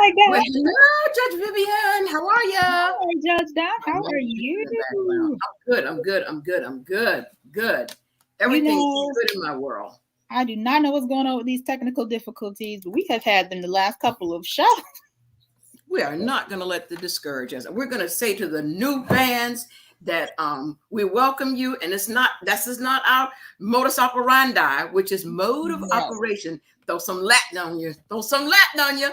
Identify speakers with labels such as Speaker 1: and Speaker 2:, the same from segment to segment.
Speaker 1: my
Speaker 2: Well,
Speaker 1: God.
Speaker 2: hello, Judge Vivian. How are you?
Speaker 1: Hi, Judge Don.
Speaker 2: Oh,
Speaker 1: How
Speaker 2: man,
Speaker 1: are
Speaker 2: in
Speaker 1: you?
Speaker 2: the background. I'm good. I'm good. I'm good. I'm good. Good.
Speaker 1: You
Speaker 2: Everything's
Speaker 1: know,
Speaker 2: good in my world.
Speaker 1: I do not know what's going on with these technical difficulties, but we have had them the last couple of shows.
Speaker 2: We are not going to let the discourage us. We're going to say to the new fans that we welcome you, and this is not our modus operandi, which is mode of
Speaker 1: No.
Speaker 2: operation. Throw some Latin on you. Throw some Latin on you.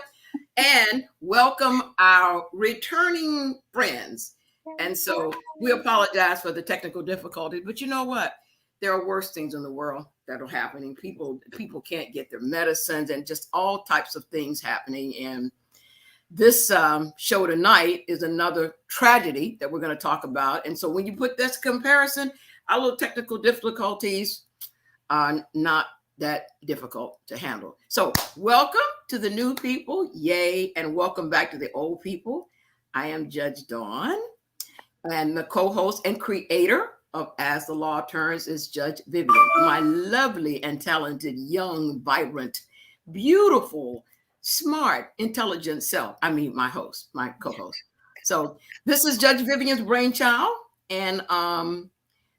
Speaker 2: And welcome our returning friends. And so we apologize for the technical difficulties, but you know what? There are worse things in the world that are happening. People can't get their medicines and just all types of things happening. And this show tonight is another tragedy that we're going to talk about. And so when you put this comparison, our little technical difficulties are not that difficult to handle. So welcome to the new people, yay, and welcome back to the old people. I am Judge Dawn, and the co-host and creator of As the Law Turns is Judge Vivian, my lovely and talented, young, vibrant, beautiful, smart, intelligent self. I mean, my host, my co-host. So this is Judge Vivian's brainchild, and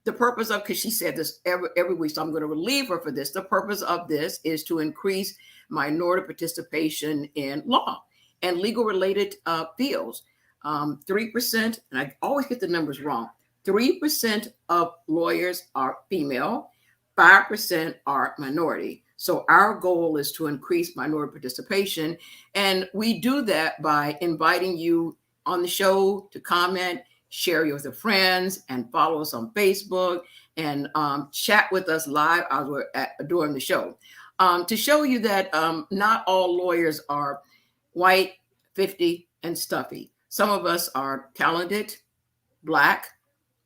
Speaker 2: the purpose of, because she said this every week, so I'm going to relieve her for this. The purpose of this is to increase minority participation in law and legal related fields. 3%, and I always get the numbers wrong. 3% of lawyers are female, 5% are minority. So our goal is to increase minority participation. And we do that by inviting you on the show to comment, share it with your friends, and follow us on Facebook, and chat with us live during the show. To show you that not all lawyers are white, 50, and stuffy. Some of us are talented, Black,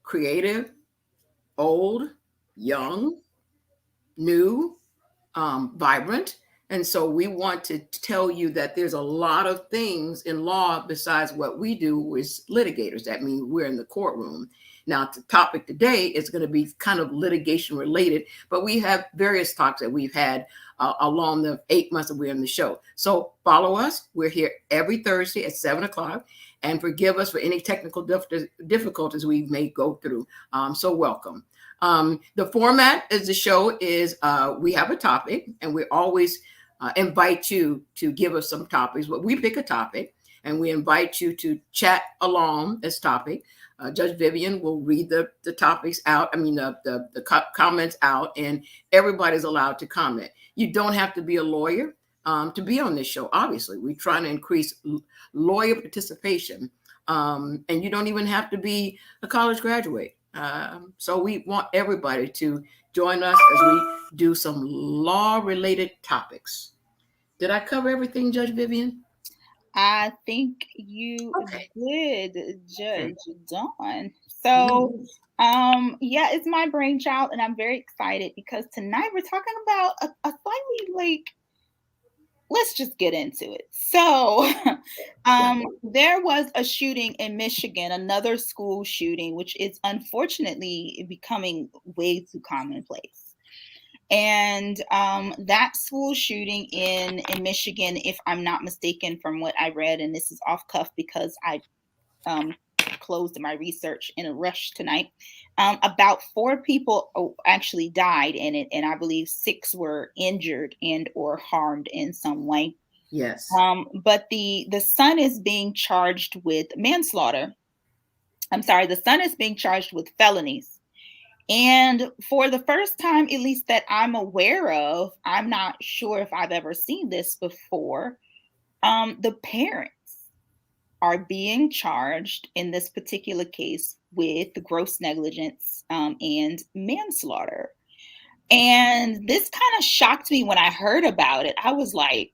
Speaker 2: creative, old, young, new, vibrant. And so we want to tell you that there's a lot of things in law besides what we do as litigators. That means we're in the courtroom. Now, the topic today is going to be kind of litigation related, but we have various talks that we've had along the 8 months that we're in the show. So follow us. We're here every Thursday at 7 o'clock. And forgive us for any technical difficulties we may go through. So welcome. The format is the show is we have a topic, and we always invite you to give us some topics. But we pick a topic, and we invite you to chat along this topic. Judge Vivian will read the topics out. I mean, the comments out, and everybody's allowed to comment. You don't have to be a lawyer to be on this show. Obviously, we're trying to increase lawyer participation, and you don't even have to be a college graduate. So we want everybody to join us as we do some law-related topics. Did I cover everything, Judge Vivian?
Speaker 1: I think you
Speaker 2: Okay.
Speaker 1: did, Judge Dawn. So, yeah, it's my brainchild, and I'm very excited because tonight we're talking about a slightly like, let's just get into it. So, there was a shooting in Michigan, another school shooting, which is unfortunately becoming way too commonplace. And that school shooting in Michigan, if I'm not mistaken, from what I read, and this is off cuff because I closed my research in a rush tonight. About 4 people actually died in it, and I believe 6 were injured and or harmed in some way.
Speaker 2: Yes.
Speaker 1: But the son is being charged with manslaughter. I'm sorry, the son is being charged with felonies. And for the first time, at least that I'm aware of, I'm not sure if I've ever seen this before. The parents are being charged in this particular case with gross negligence and manslaughter. And this kind of shocked me when I heard about it. I was like,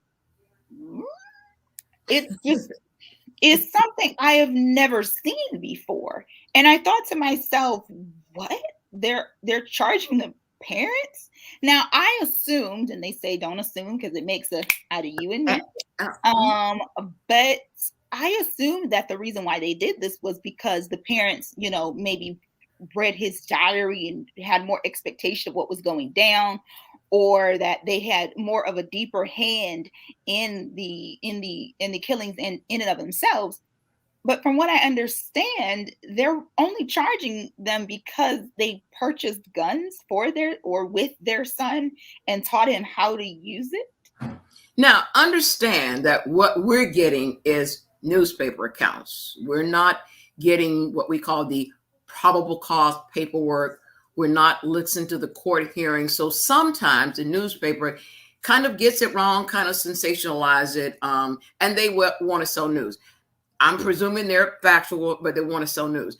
Speaker 1: it's something I have never seen before. And I thought to myself, what? They're charging the parents? Now I assumed, and they say don't assume because it makes a out of you and me. But I assumed that the reason why they did this was because the parents, maybe read his diary and had more expectation of what was going down, or that they had more of a deeper hand in the killings in and of themselves. But from what I understand, they're only charging them because they purchased guns for their or with their son and taught him how to use it.
Speaker 2: Now, understand that what we're getting is newspaper accounts. We're not getting what we call the probable cause paperwork. We're not listening to the court hearing. So sometimes the newspaper kind of gets it wrong, kind of sensationalize it, and they want to sell news. I'm presuming they're factual, but they want to sell news.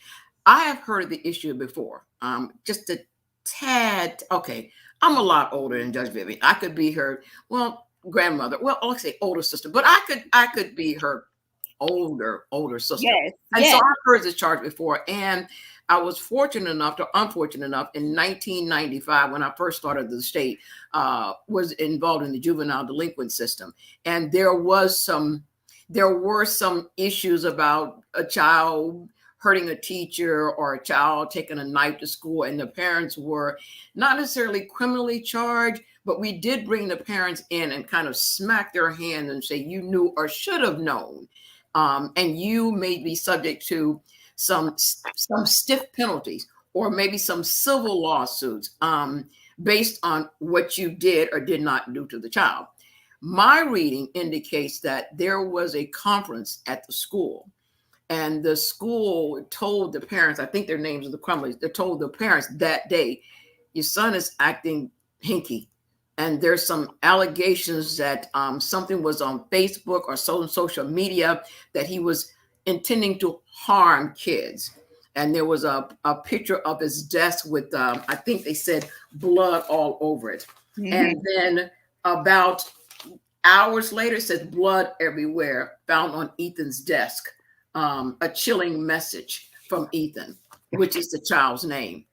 Speaker 2: I have heard of the issue before. Just a tad. Okay, I'm a lot older than Judge Vivian. I could be her, well, grandmother. Well, I'll say older sister, but I could be her older sister.
Speaker 1: Yes,
Speaker 2: And so
Speaker 1: yes.
Speaker 2: I've heard this charge before, and I was fortunate enough, or unfortunate enough, in 1995 when I first started the state, was involved in the juvenile delinquent system, and there were some issues about a child hurting a teacher or a child taking a knife to school, and the parents were not necessarily criminally charged, but we did bring the parents in and kind of smack their hands and say, you knew or should have known, and you may be subject to some stiff penalties or maybe some civil lawsuits based on what you did or did not do to the child. My reading indicates that there was a conference at the school, and the school told the parents, I think their names are the Crumleys, they told the parents that day, your son is acting hinky. And there's some allegations that something was on Facebook or social media that he was intending to harm kids. And there was a picture of his desk with, I think they said, blood all over it.
Speaker 1: Mhm.
Speaker 2: And then about hours later, it says blood everywhere found on Ethan's desk. A chilling message from Ethan, which is the child's name.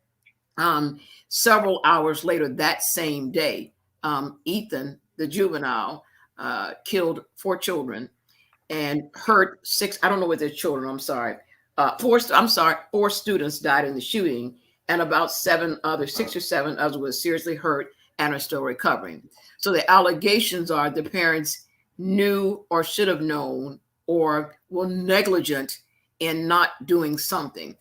Speaker 2: Several hours later, that same day, Ethan, the juvenile, killed 4 children and hurt 6. I don't know what their children. I'm sorry. 4 students died in the shooting, and about 6 or 7 others were seriously hurt and are still recovering. So the allegations are the parents knew or should have known or were negligent in not doing something.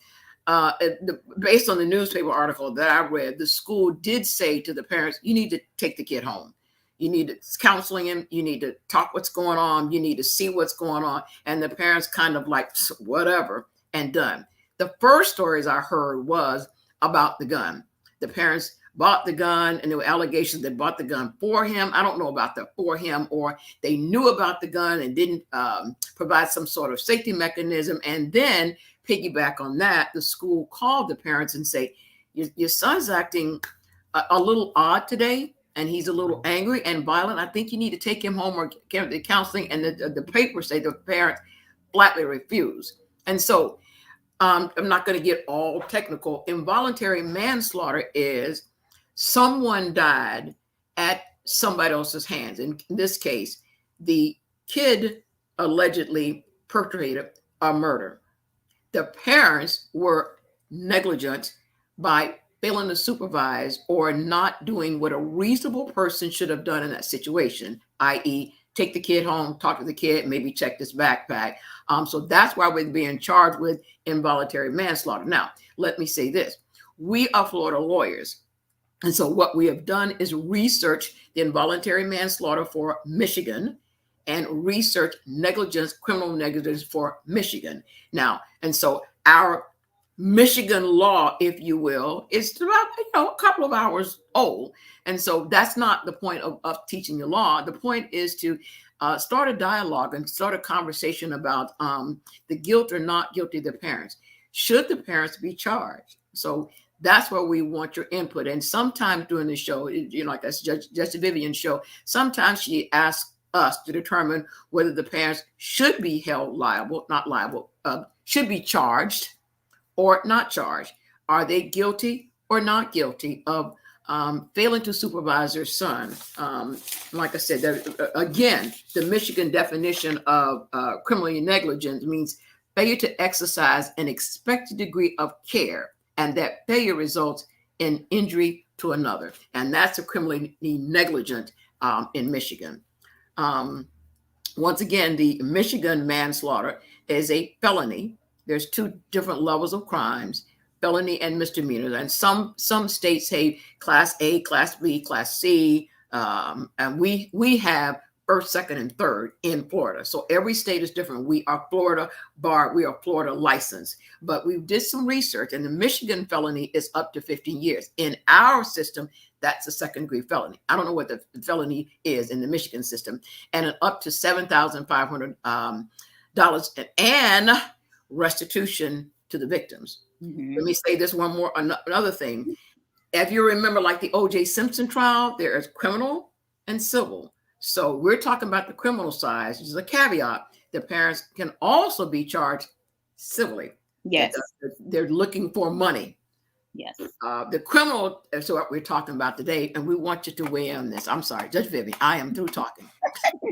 Speaker 2: Based on the newspaper article that I read, the school did say to the parents, you need to take the kid home. You need to counseling him. You need to talk what's going on. You need to see what's going on. And the parents kind of like, whatever, and done. The first stories I heard was about the gun. The parents bought the gun, and there were allegations that bought the gun for him. I don't know about the for him, or they knew about the gun and didn't provide some sort of safety mechanism. And then piggyback on that, the school called the parents and say, your son's acting a little odd today, and he's a little angry and violent. I think you need to take him home or get the counseling. And the papers say the parents flatly refuse. And so I'm not going to get all technical. Involuntary manslaughter is someone died at somebody else's hands. In this case, the kid allegedly perpetrated a murder. The parents were negligent by failing to supervise or not doing what a reasonable person should have done in that situation, i.e., take the kid home, talk to the kid, maybe check this backpack. So that's why we're being charged with involuntary manslaughter. Now, let me say this. We are Florida lawyers. And so what we have done is research the involuntary manslaughter for Michigan and research negligence, criminal negligence for Michigan. Now, and so our Michigan law, if you will, is about a couple of hours old. And so that's not the point of teaching the law. The point is to start a dialogue and start a conversation about the guilt or not guilty of the parents. Should the parents be charged? So that's where we want your input. And sometimes during the show, like that's Judge Vivian's show, sometimes she asks us to determine whether the parents should be held liable, not liable, should be charged or not charged. Are they guilty or not guilty of failing to supervise their son? Like I said, again, the Michigan definition of criminal negligence means failure to exercise an expected degree of care, and that failure results in injury, to another, and that's a criminally negligent in Michigan. Um, Once again, the Michigan manslaughter is a felony. There's two different levels of crimes, felony and misdemeanor. And some states say class A, class B, class C. And we have first, second, and third in Florida. So every state is different. We are Florida bar, we are Florida licensed. But we did some research, and the Michigan felony is up to 15 years. In our system, that's a second degree felony. I don't know what the felony is in the Michigan system, and an up to $7,500 and restitution to the victims.
Speaker 1: Mm-hmm.
Speaker 2: Let me say this one more, another thing. If you remember, like the O.J. Simpson trial, there is criminal and civil. So we're talking about the criminal side, which is a caveat. The parents can also be charged civilly.
Speaker 1: Yes.
Speaker 2: They're looking for money.
Speaker 1: Yes.
Speaker 2: The criminal is what we're talking about today, and we want you to weigh in on this. I'm sorry, Judge Vivi, I am through talking.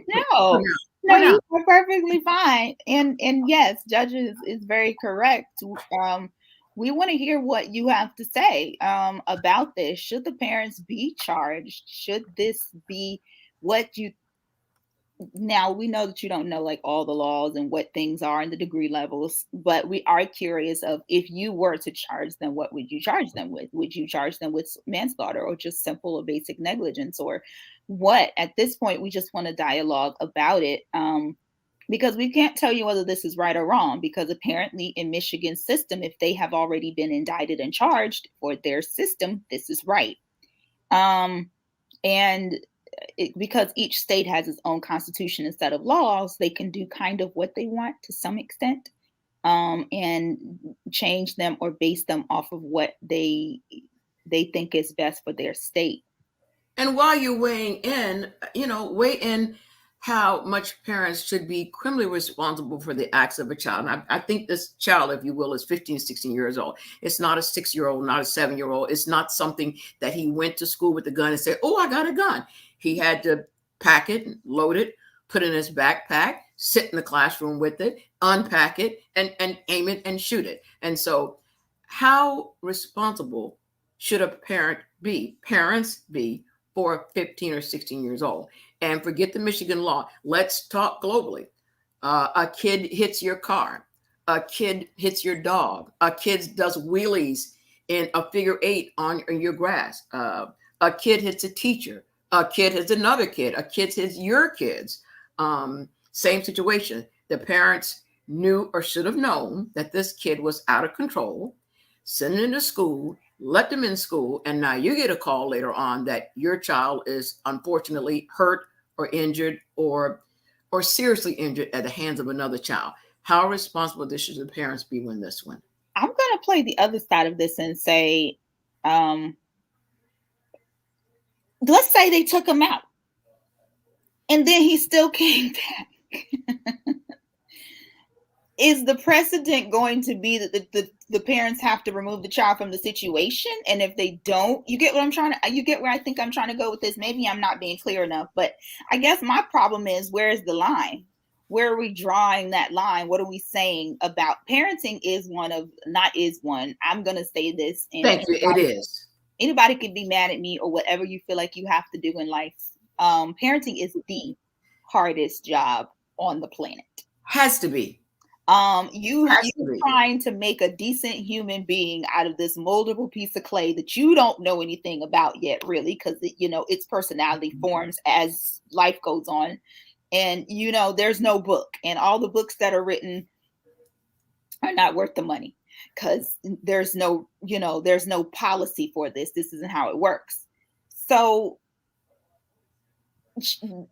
Speaker 1: No, you are perfectly fine. And yes, judges is very correct. We want to hear what you have to say about this. Should the parents be charged? Should this be what you? Now we know that you don't know like all the laws and what things are and the degree levels, but we are curious of if you were to charge them, what would you charge them with? Would you charge them with manslaughter or just simple or basic negligence or what? At this point, we just want to dialogue about it because we can't tell you whether this is right or wrong because apparently in Michigan's system, if they have already been indicted and charged for their system, this is right. And because each state has its own constitution and set of laws, they can do kind of what they want to some extent and change them or base them off of what they think is best for their state.
Speaker 2: And while you're weighing in, weigh in how much parents should be criminally responsible for the acts of a child. And I think this child, if you will, is 15, 16 years old. It's not a 6-year-old, not a 7-year-old. It's not something that he went to school with a gun and said, oh, I got a gun. He had to pack it, load it, put it in his backpack, sit in the classroom with it, unpack it, and aim it and shoot it. And so how responsible should a parents be for 15 or 16 years old? And forget the Michigan law. Let's talk globally. A kid hits your car. A kid hits your dog. A kid does wheelies in a figure 8 on your grass. A kid hits a teacher. A kid hits another kid. A kid hits your kids. Same situation. The parents knew or should have known that this kid was out of control, send him to school, let them in school, and now you get a call later on that your child is unfortunately hurt or injured or seriously injured at the hands of another child. How responsible should the parents be when this one?
Speaker 1: I'm going to play the other side of this and say, let's say they took him out and then he still came back. Is the precedent going to be that the parents have to remove the child from the situation? And if they don't, you get what I'm trying to, you get where I think I'm trying to go with this. Maybe I'm not being clear enough, but I guess my problem is, where is the line? Where are we drawing that line? What are we saying about parenting is one of, not is one. I'm going to say this. And
Speaker 2: thank you. It is.
Speaker 1: Anybody could be mad at me or whatever you feel like you have to do in life. Parenting is the hardest job on the planet.
Speaker 2: Has to be.
Speaker 1: You're trying to make a decent human being out of this moldable piece of clay that you don't know anything about yet, really, because its personality forms as life goes on. And there's no book, and all the books that are written are not worth the money because there's no policy for this. This isn't how it works. So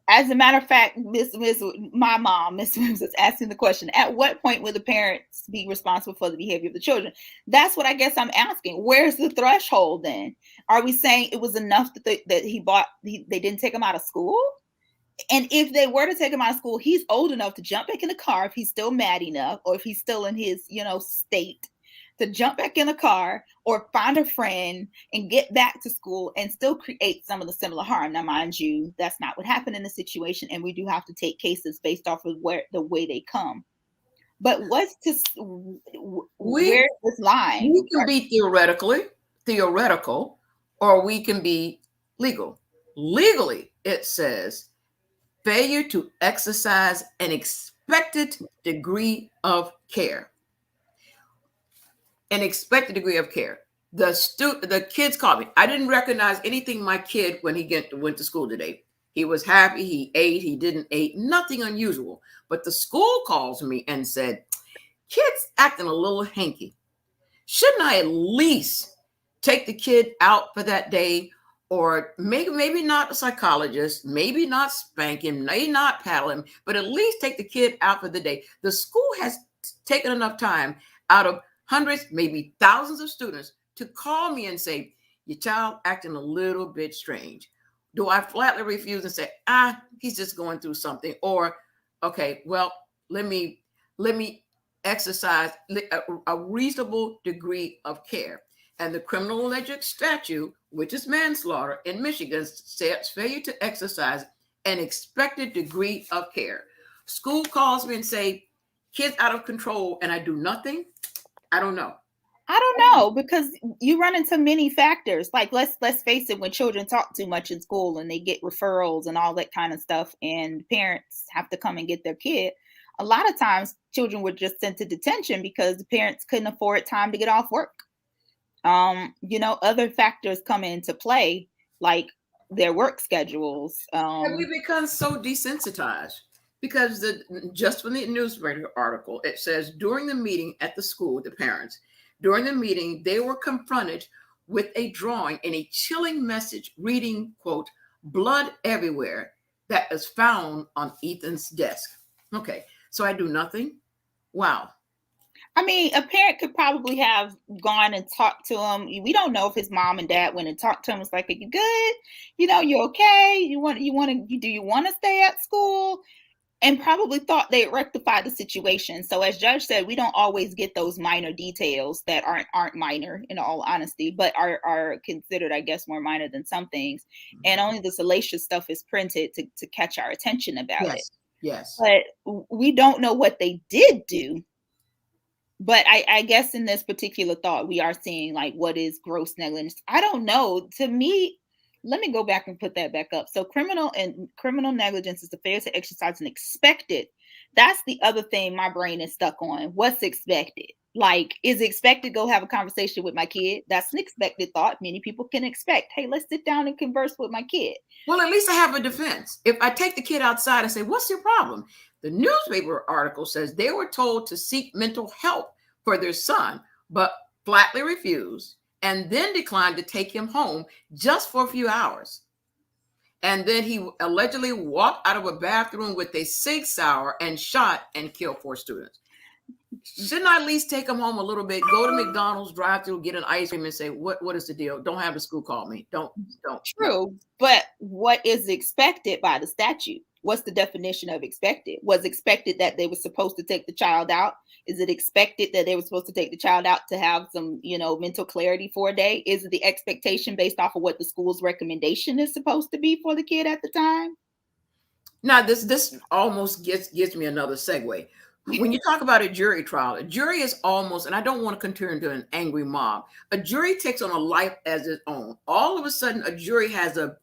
Speaker 1: as a matter of fact, my mom, Miss Williams, is asking the question, at what point will the parents be responsible for the behavior of the children? That's what I guess I'm asking. Where's the threshold then? Are we saying it was enough that they didn't take him out of school? And if they were to take him out of school, he's old enough to jump back in the car if he's still mad enough, or if he's still in his, state, to jump back in the car or find a friend and get back to school and still create some of the similar harm. Now, mind you, that's not what happened in the situation. And we do have to take cases based off of the way they come. But where's this line?
Speaker 2: We can be theoretical, or we can be legal. Legally, it says failure to exercise an expected degree of care. An expected degree of care. The kids called me. I didn't recognize anything my kid when he went to school today. He was happy. He ate. He didn't eat. Nothing unusual. But the school calls me and said, "Kid's acting a little hanky. Shouldn't I at least take the kid out for that day? Or maybe not a psychologist, maybe not spank him, maybe not paddle him, but at least take the kid out for the day." The school has taken enough time out of hundreds, maybe thousands of students to call me and say, "Your child acting a little bit strange." Do I flatly refuse and say, he's just going through something? Or, okay, well, let me exercise a reasonable degree of care. And the criminal alleged statute, which is manslaughter in Michigan, says failure to exercise an expected degree of care. School calls me and say, "Kids out of control," and I do nothing. I don't know.
Speaker 1: I don't know, because you run into many factors. Like, let's face it, when children talk too much in school and they get referrals and all that kind of stuff, and parents have to come and get their kid, a lot of times children were just sent to detention because the parents couldn't afford time to get off work. Other factors come into play, like their work schedules.
Speaker 2: And we become so desensitized because just from the newspaper article, it says during the meeting at the school, the parents, during the meeting, they were confronted with a drawing and a chilling message reading, quote, "blood everywhere," that is found on Ethan's desk. Okay, so I do nothing. Wow.
Speaker 1: I mean, a parent could probably have gone and talked to him. We don't know if his mom and dad went and talked to him. It's like, "Are you good? You okay? Do you want to stay at school?" And probably thought they rectified the situation. So as Judge said, we don't always get those minor details that aren't minor, in all honesty, but are considered, I guess, more minor than some things. And only the salacious stuff is printed to catch our attention about it.
Speaker 2: Yes.
Speaker 1: But we don't know what they did do. But I guess in this particular thought, we are seeing like what is gross negligence. I don't know. To me, let me go back and put that back up. So criminal negligence is the failure to exercise an expected. That's the other thing my brain is stuck on. What's expected? Like, is it expected to go have a conversation with my kid? That's an expected thought. Many people can expect, "Hey, let's sit down and converse with my kid."
Speaker 2: Well, at least I have a defense. If I take the kid outside and say, "What's your problem?" The newspaper article says they were told to seek mental help for their son, but flatly refused, and then declined to take him home just for a few hours. And then he allegedly walked out of a bathroom with a Sig Sauer and shot and killed 4 students. Shouldn't I at least take him home a little bit, go to McDonald's drive-through, get an ice cream, and say, what is the deal? Don't have the school call me. Don't.
Speaker 1: True. But what is expected by the statute? What's the definition of expected? Was expected that they were supposed to take the child out? Is it expected that they were supposed to take the child out to have some, mental clarity for a day? Is it the expectation based off of what the school's recommendation is supposed to be for the kid at the time?
Speaker 2: Now, this almost gives me another segue. When you talk about a jury trial, a jury is almost, and I don't want to turn into an angry mob, a jury takes on a life as its own. All of a sudden, a jury has a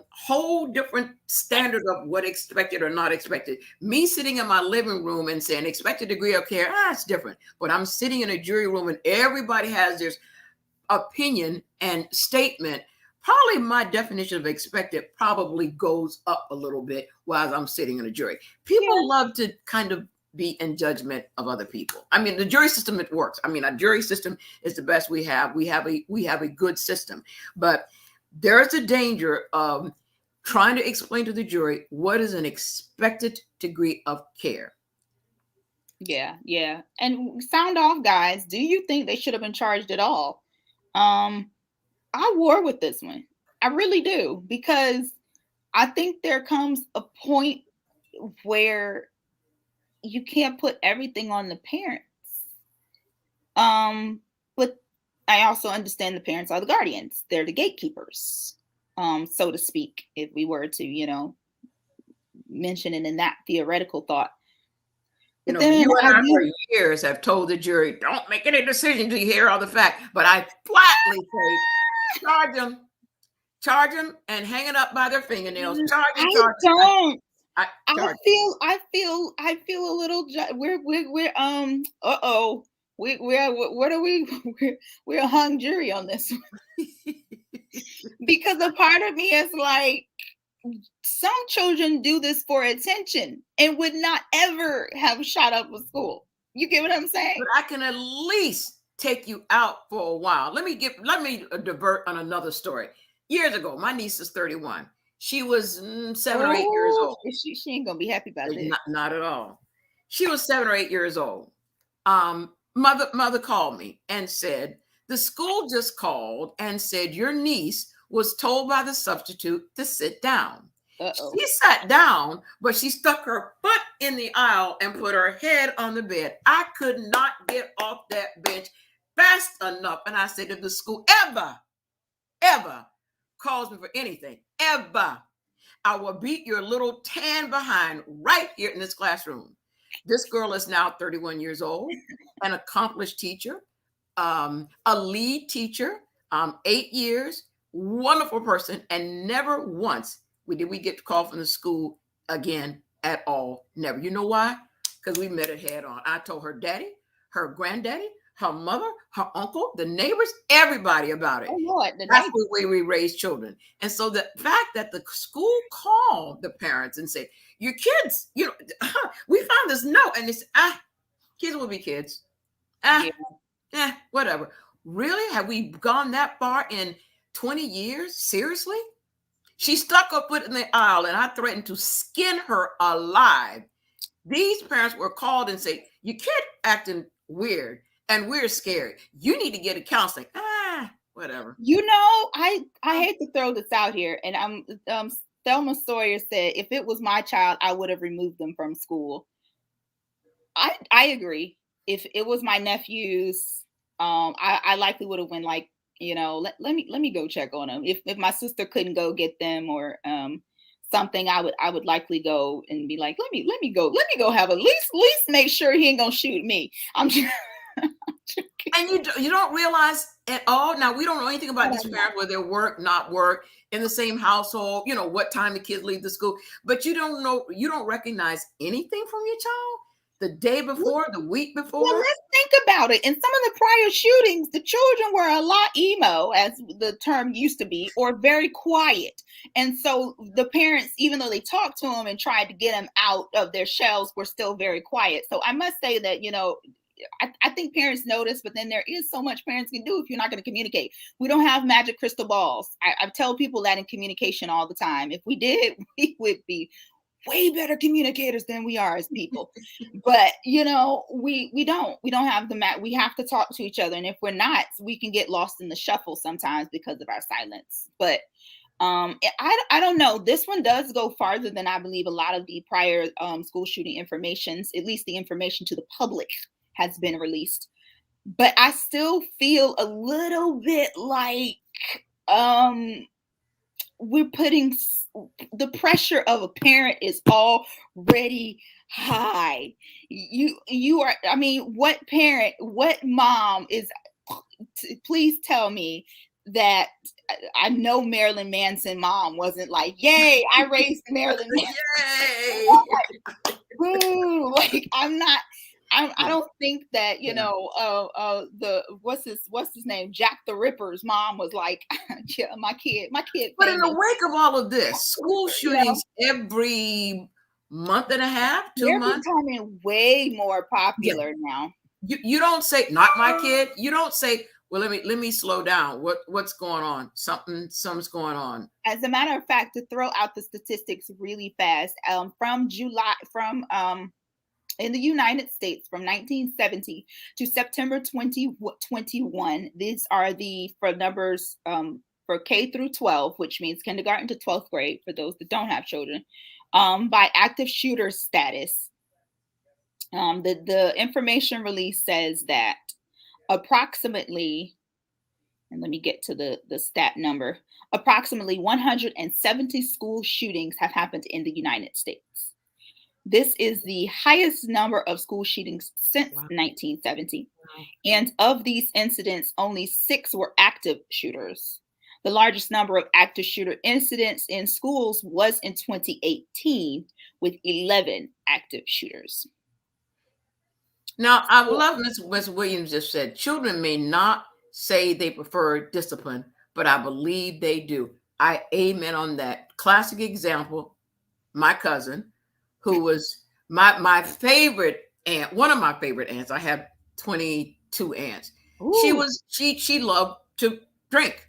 Speaker 2: whole different standard of what expected or not expected. Me sitting in my living room and saying expected degree of care, it's different. But I'm sitting in a jury room and everybody has their opinion and statement. Probably my definition of expected probably goes up a little bit while I'm sitting in a jury. People love to kind of be in judgment of other people. I mean, the jury system, it works. I mean, our jury system is the best we have. We have a good system, but there's a danger of trying to explain to the jury what is an expected degree of care.
Speaker 1: Yeah. And sound off, guys. Do you think they should have been charged at all? I war with this one. I really do, because I think there comes a point where you can't put everything on the parents. But I also understand the parents are the guardians. They're the gatekeepers, so to speak, if we were to, mention it in that theoretical thought.
Speaker 2: You and I for years have told the jury, don't make any decision till you hear all the facts. But I flatly say, charge them, and hang it up by their fingernails. Charge them,
Speaker 1: I
Speaker 2: charge them.
Speaker 1: don't.
Speaker 2: I charge.
Speaker 1: I feel a little. We're uh-oh. We're what are we? We're a hung jury on this one. Because a part of me is like, some children do this for attention and would not ever have shot up a school. You get what I'm saying?
Speaker 2: But I can at least take you out for a while. Let me divert on another story. Years ago, my niece is 31. She was 7 or 8 years old.
Speaker 1: She ain't gonna be happy about this.
Speaker 2: Not at all. She was 7 or 8 years old. Mother called me and said, the school just called and said your niece was told by the substitute to sit down.
Speaker 1: Uh-oh.
Speaker 2: She sat down, but she stuck her foot in the aisle and put her head on the bed. I could not get off that bench fast enough. And I said, if the school ever calls me for anything, ever, I will beat your little tan behind right here in this classroom. This girl is now 31 years old, an accomplished teacher, a lead teacher, 8 years, wonderful person, and never once did we get the call from the school again at all. Never. You know why? Because we met it head on. I told her daddy, her granddaddy, her mother, her uncle, the neighbors, everybody about it.
Speaker 1: Oh, Lord,
Speaker 2: that's the way we raise children. And so the fact that the school called the parents and said, your kids, we found this note, and it's kids will be kids. Whatever. Really? Have we gone that far in 20 years? Seriously? She stuck her foot in the aisle, and I threatened to skin her alive. These parents were called and said, your kid acting weird, and we're scared. You need to get a counseling. Whatever.
Speaker 1: I hate to throw this out here, and Thelma Sawyer said, if it was my child, I would have removed them from school. I agree. If it was my nephew's, I likely would have went like, let me go check on them. If my sister couldn't go get them or something, I would likely go and be like, let me go have at least make sure he ain't gonna shoot me. I'm just
Speaker 2: and you don't realize at all. Now, we don't know anything about these parents, whether they work, not work in the same household, what time the kids leave the school, but you don't recognize anything from your child the day before, the week before.
Speaker 1: Well, let's think about it. In some of the prior shootings, the children were a lot emo, as the term used to be, or very quiet. And so the parents, even though they talked to them and tried to get them out of their shells, were still very quiet. So I must say that, I think parents notice, but then there is so much parents can do if you're not going to communicate. We don't have magic crystal balls. I tell people that in communication all the time. If we did, we would be way better communicators than we are as people. But we don't have the we have to talk to each other, and if we're not, we can get lost in the shuffle sometimes because of our silence. But I don't know, this one does go farther than I believe a lot of the prior school shooting informations, at least the information to the public, has been released. But I still feel a little bit like we're putting the pressure of a parent is already high. You are, what parent, what mom is, please tell me that I know Marilyn Manson mom wasn't like, yay, I raised Marilyn Manson. Woo, like I don't think that the what's his name, Jack the Ripper's mom was like, yeah, my kid.
Speaker 2: But in the wake of all of this, school shootings every month and a half, 2 months,
Speaker 1: they're becoming way more popular now.
Speaker 2: You don't say, not my kid. You don't say, well, let me slow down. What's going on? Something's going on.
Speaker 1: As a matter of fact, to throw out the statistics really fast, in the United States, from 1970 to September 2021, these are for numbers for K through 12, which means kindergarten to 12th grade for those that don't have children, by active shooter status. The information release says that approximately, and let me get to the stat number, approximately 170 school shootings have happened in the United States. This is the highest number of school shootings since 1970. And of these incidents, only 6 were active shooters. The largest number of active shooter incidents in schools was in 2018 with 11 active shooters.
Speaker 2: Now, I love Ms. Williams just said, children may not say they prefer discipline, but I believe they do. I amen on that. Classic example, my cousin, who was my favorite aunt, one of my favorite aunts. I have 22 aunts.
Speaker 1: Ooh.
Speaker 2: She loved to drink,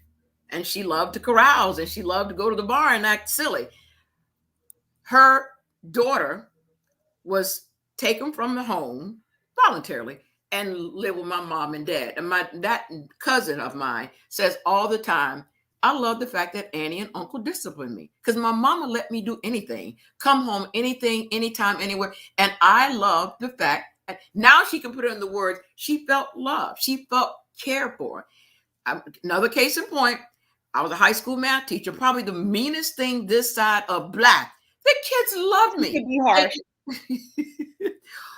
Speaker 2: and she loved to carouse, and she loved to go to the bar and act silly. Her daughter was taken from the home voluntarily and live with my mom and dad. And that cousin of mine says all the time, I love the fact that Annie and Uncle discipline me, because my mama let me do anything, come home, anything, anytime, anywhere. And I love the fact that now she can put it in the words, she felt loved, she felt cared for. Another case in point, I was a high school math teacher, probably the meanest thing this side of Black. The kids loved me.
Speaker 1: Could be harsh.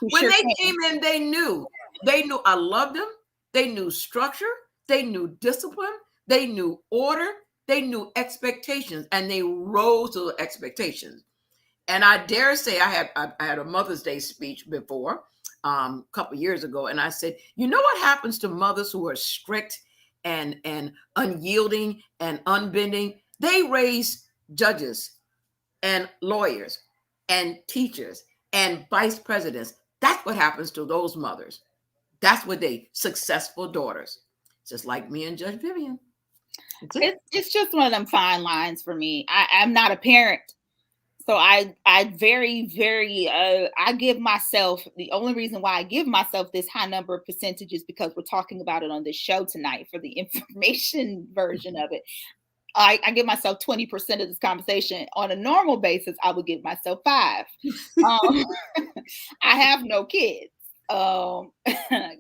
Speaker 2: When
Speaker 1: Sure
Speaker 2: they
Speaker 1: can.
Speaker 2: came in, they knew I loved them. They knew structure. They knew discipline. They knew order. They knew expectations, and they rose to the expectations. And I dare say, I had a Mother's Day speech before, a couple years ago, and I said, you know what happens to mothers who are strict and unyielding and unbending? They raise judges and lawyers and teachers and vice presidents. That's what happens to those mothers. That's what they successful daughters. Just like me and Judge Vivian.
Speaker 1: It's just one of them fine lines for me. I'm not a parent, so I very I give myself, the only reason why I give myself this high number of percentages because we're talking about it on this show tonight for the information version of it. I give myself 20% of this conversation. On a normal basis, I would give myself 5. I have no kids. I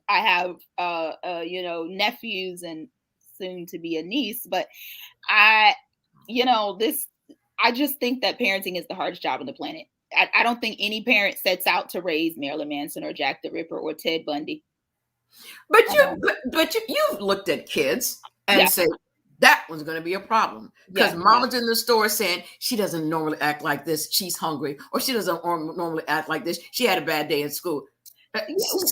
Speaker 1: have nephews and soon to be a niece, but I just think that parenting is the hardest job on the planet. I don't think any parent sets out to raise Marilyn Manson or Jack the Ripper or Ted Bundy.
Speaker 2: But you've looked at kids and
Speaker 1: Yeah.
Speaker 2: said that one's going to be a problem because mama's in the store saying she doesn't normally act like this. She's hungry, or she doesn't normally act like this. She had a bad day in school.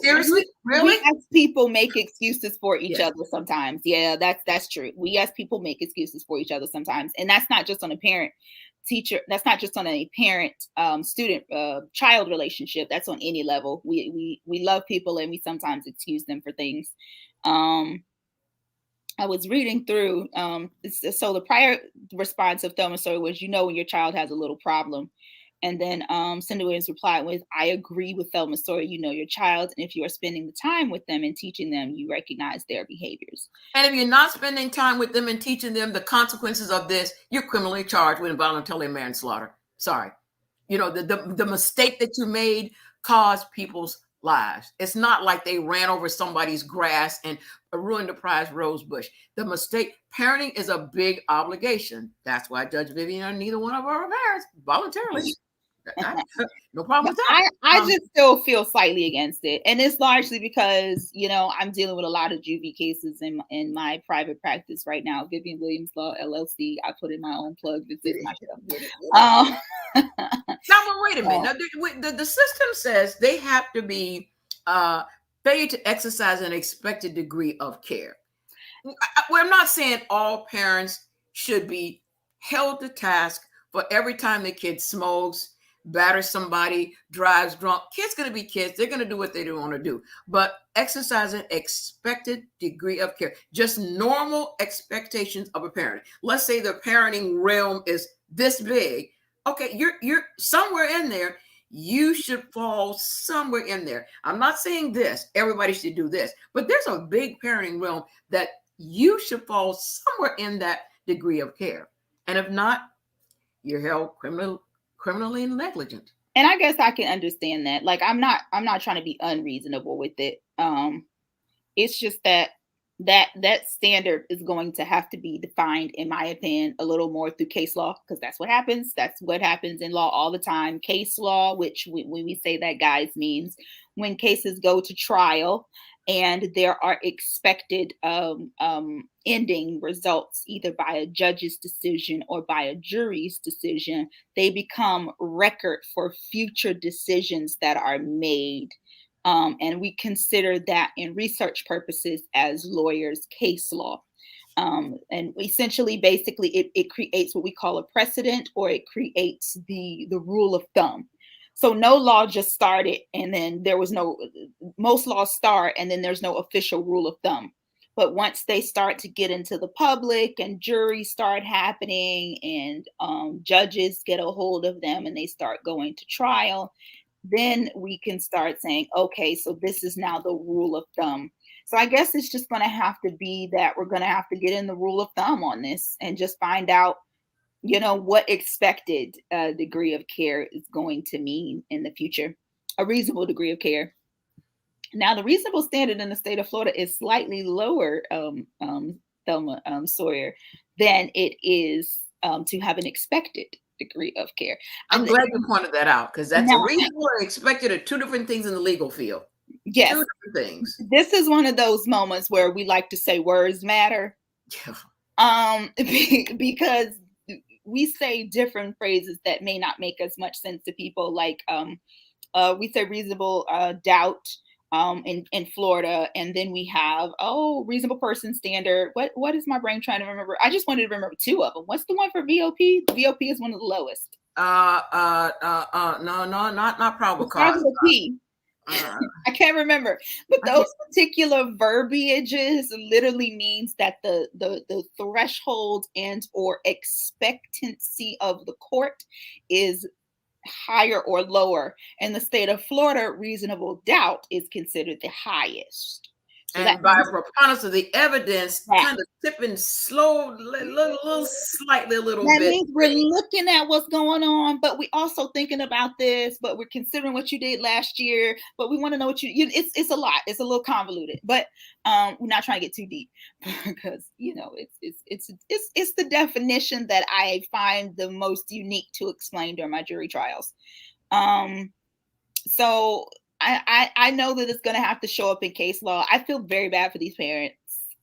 Speaker 2: Seriously, really?
Speaker 1: We as people make excuses for each other sometimes. Yeah, that's true. We as people make excuses for each other sometimes, and that's not just on a parent teacher. That's not just on a parent student child relationship. That's on any level. We love people, and we sometimes excuse them for things. I was reading through. So the prior response of Thelma Sawyer was, when your child has a little problem. And then Cindy Williams replied with, I agree with Thelma Sawyer. You know your child. And if you are spending the time with them and teaching them, you recognize their behaviors.
Speaker 2: And if you're not spending time with them and teaching them the consequences of this, you're criminally charged with involuntary manslaughter. Sorry. The mistake that you made caused people's lives. It's not like they ran over somebody's grass and ruined the prized rose bush. The mistake, parenting is a big obligation. That's why Judge Vivian and neither one of our parents voluntarily. No problem with that.
Speaker 1: I just still feel slightly against it. And it's largely because, I'm dealing with a lot of juvie cases in my private practice right now. Vivian Williams Law, LLC. I put in my own plug. Visit my show.
Speaker 2: Now, but wait a minute. Now, the system says they have to be failure to exercise an expected degree of care. I'm not saying all parents should be held to task for every time the kid smokes, batters somebody, drives drunk. Kids going to be kids. They're going to do what they want to do. But exercise an expected degree of care. Just normal expectations of a parent. Let's say the parenting realm is this big. Okay, you're somewhere in there. You should fall somewhere in there. I'm not saying this. Everybody should do this. But there's a big parenting realm that you should fall somewhere in that degree of care. And if not, you're held criminally negligent.
Speaker 1: And I guess I can understand that. Like, I'm not trying to be unreasonable with it. It's just that, that standard is going to have to be defined, in my opinion, a little more through case law, because that's what happens. That's what happens in law all the time. Case law, which when we say that, guys, means when cases go to trial and there are expected ending results, either by a judge's decision or by a jury's decision, they become record for future decisions that are made. And we consider that in research purposes as lawyers case law. And essentially, basically, it creates what we call a precedent, or it creates the rule of thumb. So no law just started and then there was no, most laws start and then there's no official rule of thumb. But once they start to get into the public and juries start happening and judges get a hold of them and they start going to trial, then we can start saying, okay, so this is now the rule of thumb. So I guess it's just going to have to be that we're going to have to get in the rule of thumb on this and just find out, what expected degree of care is going to mean in the future, a reasonable degree of care. Now, the reasonable standard in the state of Florida is slightly lower, Thelma Sawyer, than it is to have an expected degree of care.
Speaker 2: I'm glad you pointed that out, because that's a reasonable and expected are two different things in the legal field.
Speaker 1: Yes.
Speaker 2: Two different things.
Speaker 1: This is one of those moments where we like to say words matter. Yeah. Because we say different phrases that may not make as much sense to people. Like we say reasonable doubt in Florida, and then we have reasonable person standard. What is my brain trying to remember? I just wanted to remember two of them. What's the one for VOP? The VOP is one of the lowest.
Speaker 2: No, not probable cause.
Speaker 1: I can't remember, but those particular verbiages literally means that the threshold and or expectancy of the court is higher or lower. In the state of Florida, reasonable doubt is considered the highest.
Speaker 2: So and by preponderance of the evidence, kind of tipping slow, little slightly, a little
Speaker 1: that
Speaker 2: bit.
Speaker 1: Means we're looking at what's going on, but we're also thinking about this, but we're considering what you did last year, but we want to know what it's a lot. It's a little convoluted, but we're not trying to get too deep because, it's the definition that I find the most unique to explain during my jury trials. So I know that it's going to have to show up in case law. I feel very bad for these parents.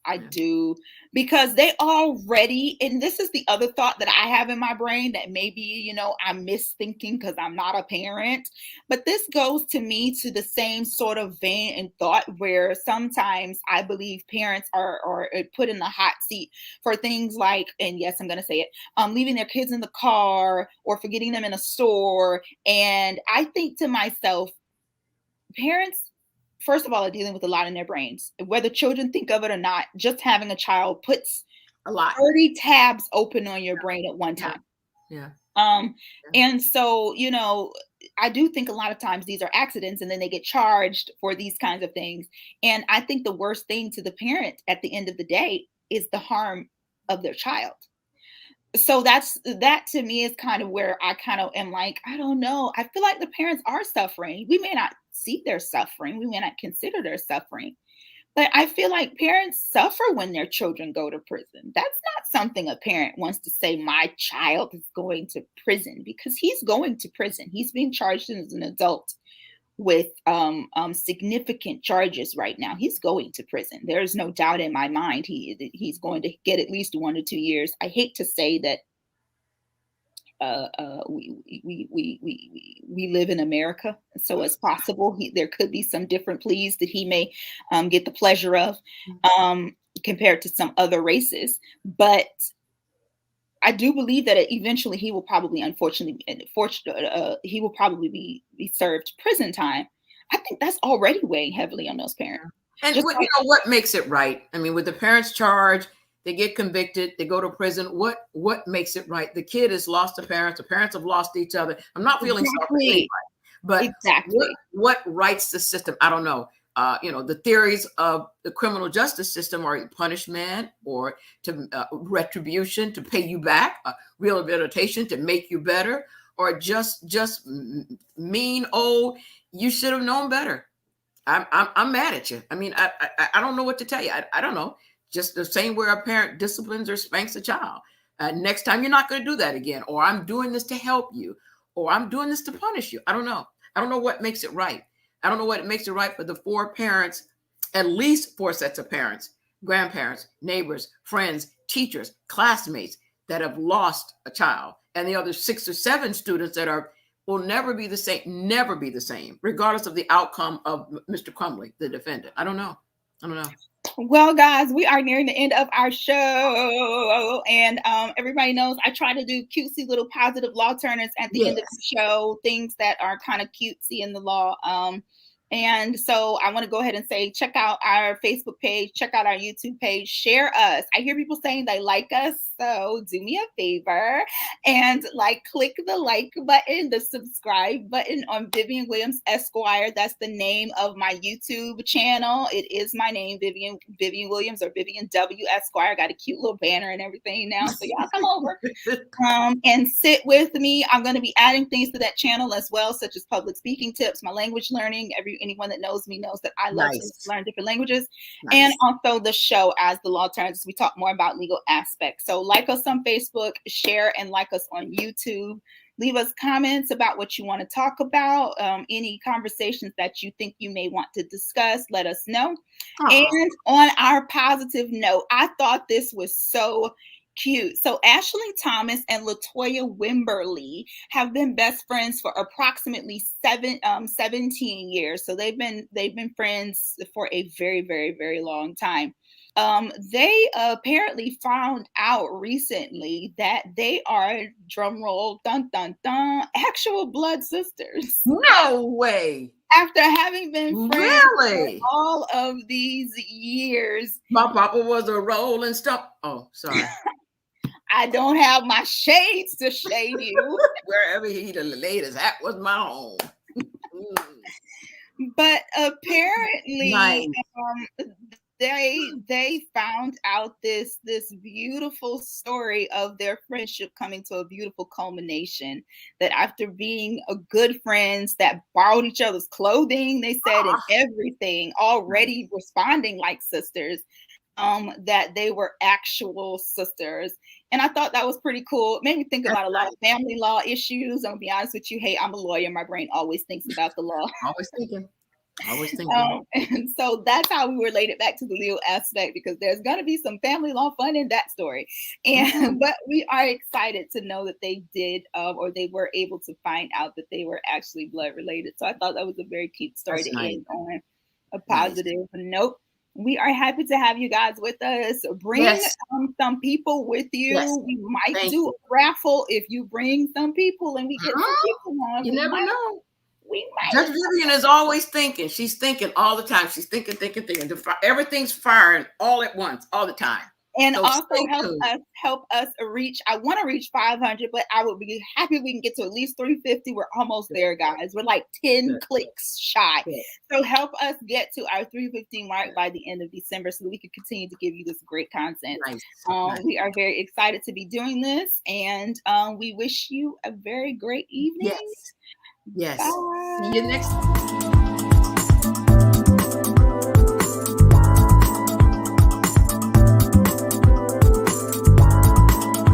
Speaker 1: I do, because they already, and this is the other thought that I have in my brain that maybe, I'm misthinking because I'm not a parent, but this goes to me to the same sort of vein and thought where sometimes I believe parents are put in the hot seat for things like, and yes, I'm going to say it, leaving their kids in the car or forgetting them in a store. And I think to myself, parents, first of all, are dealing with a lot in their brains. Whether children think of it or not, just having a child puts
Speaker 2: a lot
Speaker 1: 30 tabs open on your brain at one time.
Speaker 2: Yeah.
Speaker 1: And so, I do think a lot of times these are accidents and then they get charged for these kinds of things. And I think the worst thing to the parent at the end of the day is the harm of their child. So that to me is kind of where I kind of am like, I don't know. I feel like the parents are suffering. We may not see their suffering. We may not consider their suffering. But I feel like parents suffer when their children go to prison. That's not something a parent wants to say, my child is going to prison, because he's going to prison. He's being charged as an adult with significant charges right now. He's going to prison. There's no doubt in my mind he's going to get at least 1 to 2 years. I hate to say that we live in America, so it's possible there could be some different pleas that he may get the pleasure of compared to some other races. But I do believe that eventually he will probably, he will probably be served prison time. I think that's already weighing heavily on those parents.
Speaker 2: And what makes it right? I mean, with the parents charged, they get convicted, they go to prison. What makes it right? The kid has lost the parents have lost each other. I'm not feeling sorry for anybody, but what rights the system? I don't know. The theories of the criminal justice system are punishment or to retribution to pay you back, rehabilitation to make you better, or just mean, you should have known better. I'm mad at you. I mean, I don't know what to tell you. I don't know. just the same way a parent disciplines or spanks a child. Next time, you're not going to do that again. Or I'm doing this to help you. Or I'm doing this to punish you. I don't know. I don't know what makes it right. I don't know what makes it right for the four parents, at least four sets of parents, grandparents, neighbors, friends, teachers, classmates that have lost a child, and the other 6 or 7 students that will never be the same, regardless of the outcome of Mr. Crumley, the defendant. I don't know.
Speaker 1: Well, guys, we are nearing the end of our show, and everybody knows I try to do cutesy little positive law turners at the end of the show, things that are kind of cutesy in the law. And so I want to go ahead and say, check out our Facebook page, check out our YouTube page, share us. I hear people saying they like us, so do me a favor and click the like button, the subscribe button on Vivian Williams Esquire. That's the name of my YouTube channel. It is my name, Vivian Williams, or Vivian W Esquire. Got a cute little banner and everything now, so y'all come over and sit with me. I'm going to be adding things to that channel as well, such as public speaking tips, my language learning. Anyone that knows me knows that I love to learn different languages, and also the show As the Law Turns. We talk more about legal aspects. So like us on Facebook, share and like us on YouTube. Leave us comments about what you want to talk about, any conversations that you think you may want to discuss. Let us know. And on our positive note, I thought this was so cute. So Ashley Thomas and Latoya Wimberly have been best friends for approximately 17 years. So they've been friends for a very, very, very long time. They apparently found out recently that they are, drum roll, dun dun dun, actual blood sisters.
Speaker 2: No way.
Speaker 1: After having been friends for all of these years.
Speaker 2: My papa was a rolling stone. Oh, sorry.
Speaker 1: I don't have my shades to shade you.
Speaker 2: Wherever he laid his hat was my home.
Speaker 1: But apparently, they found out this beautiful story of their friendship coming to a beautiful culmination. That after being a good friends that borrowed each other's clothing, they said, and everything, already responding like sisters, that they were actual sisters. And I thought that was pretty cool. It made me think about a lot of family law issues. I'm gonna be honest with you. Hey, I'm a lawyer. My brain always thinks about the law.
Speaker 2: Always thinking.
Speaker 1: And so that's how we relate it back to the legal aspect, because there's going to be some family law fun in that story. And but we are excited to know that they did, or they were able to find out that they were actually blood related. So I thought that was a very cute story to end on a positive note. We are happy to have you guys with us. Bring some people with you. We might do a raffle if you bring some people and we get some people on.
Speaker 2: You never know.
Speaker 1: We might.
Speaker 2: Judge Vivian is always thinking. She's thinking all the time. She's thinking. Everything's firing all at once, all the time.
Speaker 1: And so also help us reach. I want to reach 500, but I would be happy if we can get to at least 350. We're almost there, guys. We're like 10 clicks shy. So help us get to our 350 mark by the end of December, so that we can continue to give you this great content. We are very excited to be doing this, and we wish you a very great evening.
Speaker 2: Yes. Bye. See you next time.